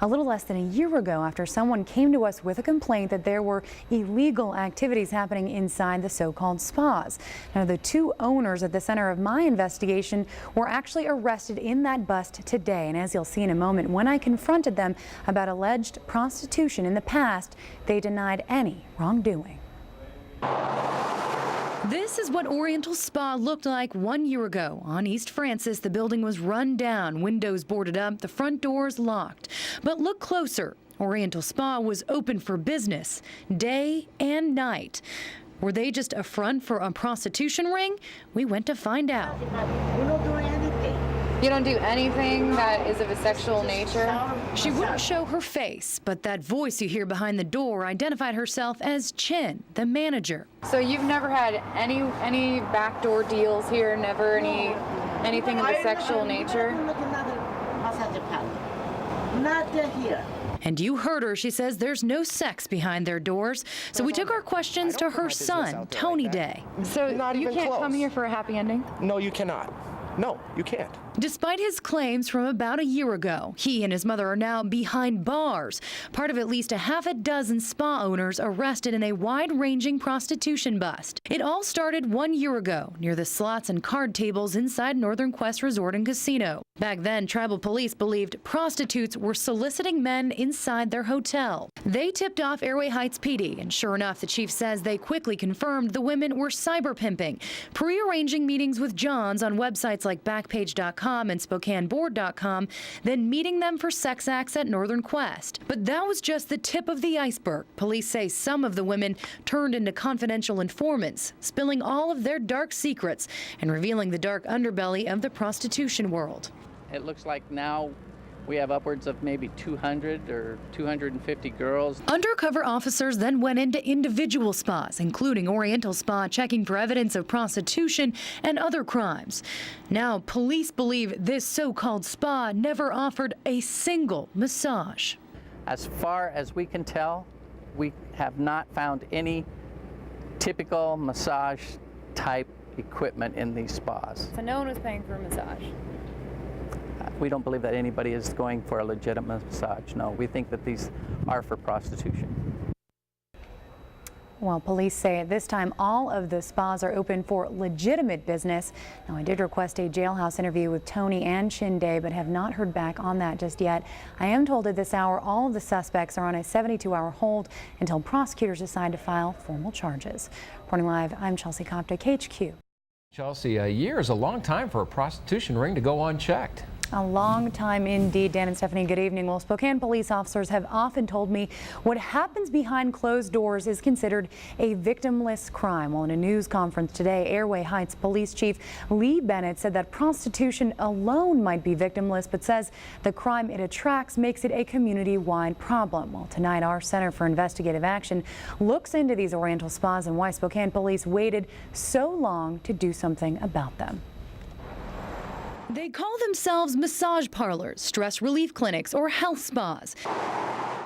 a little less than a year ago after someone came to us with a complaint that there were illegal activities happening inside the so-called spas. Now, the two owners at the center of my investigation were actually arrested in that bust today. And as you'll see in a moment, when I confronted them about alleged prostitution in the past, they denied any wrongdoing. This is what Oriental Spa looked like 1 year ago. On East Francis, the building was run down, windows boarded up, the front doors locked. But look closer. Oriental Spa was open for business, day and night. Were they just a front for a prostitution ring? We went to find out. We don't do anything. You don't do anything that is of a sexual nature? She wouldn't show her face, but that voice you hear behind the door identified herself as Chin, the manager. So you've never had any backdoor deals here, never anything of a sexual nature? Not here. And you heard her. She says there's no sex behind their doors. So we took our questions to her son, Tony Day. So you can't come here for a happy ending? No, you cannot. No, you can't. Despite his claims from about a year ago, he and his mother are now behind bars, part of at least a half a dozen spa owners arrested in a wide-ranging prostitution bust. It all started 1 year ago near the slots and card tables inside Northern Quest Resort and Casino. Back then, tribal police believed prostitutes were soliciting men inside their hotel. They tipped off Airway Heights PD, and sure enough, the chief says they quickly confirmed the women were cyber pimping, pre-arranging meetings with Johns on websites like Backpage.com and SpokaneBoard.com, then meeting them for sex acts at Northern Quest. But that was just the tip of the iceberg. Police say some of the women turned into confidential informants, spilling all of their dark secrets and revealing the dark underbelly of the prostitution world. It looks like now we have upwards of maybe 200 or 250 girls. Undercover officers then went into individual spas, including Oriental Spa, checking for evidence of prostitution and other crimes. Now, police believe this so-called spa never offered a single massage. As far as we can tell, we have not found any typical massage type equipment in these spas. So no one was paying for a massage? We don't believe that anybody is going for a legitimate massage. No, we think that these are for prostitution. Well, police say at this time all of the spas are open for legitimate business. Now, I did request a jailhouse interview with Tony and Chin Day, but have not heard back on that just yet. I am told at this hour all of the suspects are on a 72-hour hold until prosecutors decide to file formal charges. Reporting live, I'm Chelsea Kopta, KHQ. Chelsea, a year is a long time for a prostitution ring to go unchecked. A long time indeed. Dan and Stephanie, good evening. Well, Spokane police officers have often told me what happens behind closed doors is considered a victimless crime. Well, in a news conference today, Airway Heights Police Chief Lee Bennett said that prostitution alone might be victimless, but says the crime it attracts makes it a community-wide problem. Well, tonight, our Center for Investigative Action looks into these Oriental spas and why Spokane police waited so long to do something about them. They call themselves massage parlors, stress relief clinics, or health spas.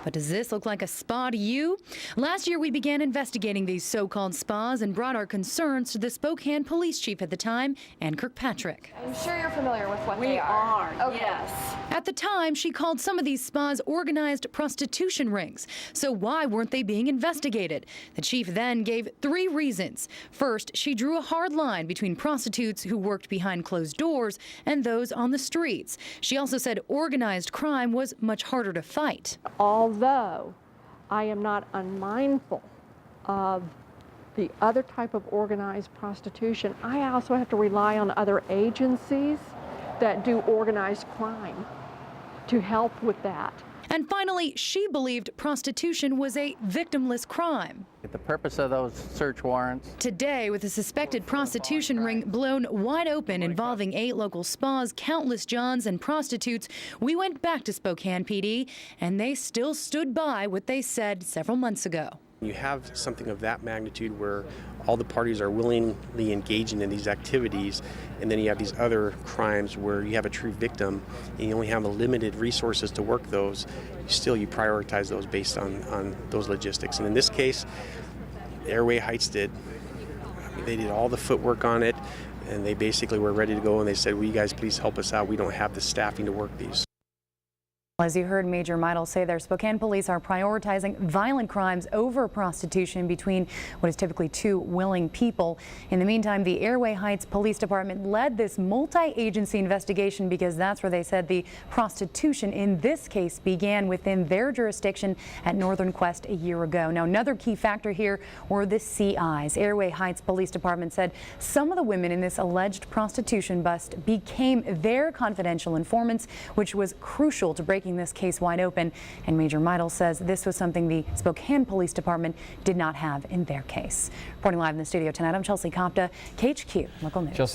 But does this look like a spa to you? Last year, we began investigating these so-called spas and brought our concerns to the Spokane police chief at the time, Ann Kirkpatrick. I'm sure you're familiar with what We they are. are, yes. At the time, she called some of these spas organized prostitution rings. So why weren't they being investigated? The chief then gave 3 reasons. First, she drew a hard line between prostitutes who worked behind closed doors and those on the streets. She also said organized crime was much harder to fight. Although I am not unmindful of the other type of organized prostitution, I also have to rely on other agencies that do organized crime to help with that. And finally, she believed prostitution was a victimless crime. The purpose of those search warrants. Today, with a suspected prostitution ring blown wide open involving 8 local spas, countless Johns, and prostitutes, we went back to Spokane PD, and they still stood by what they said several months ago. You have something of that magnitude where all the parties are willingly engaging in these activities, and then you have these other crimes where you have a true victim and you only have a limited resources to work those. You prioritize those based on those logistics. And in this case, Airway Heights did. They did all the footwork on it, and they basically were ready to go, and they said, will you guys please help us out? We don't have the staffing to work these. As you heard Major Meidel say there, Spokane police are prioritizing violent crimes over prostitution between what is typically two willing people. In the meantime, the Airway Heights Police Department led this multi-agency investigation because that's where they said the prostitution in this case began within their jurisdiction at Northern Quest a year ago. Now, another key factor here were the CIs. Airway Heights Police Department said some of the women in this alleged prostitution bust became their confidential informants, which was crucial to breaking this case wide open. And Major Meidel says this was something the Spokane Police Department did not have in their case. Reporting live in the studio tonight, I'm Chelsea Kopta, KHQ Local News. Chelsea.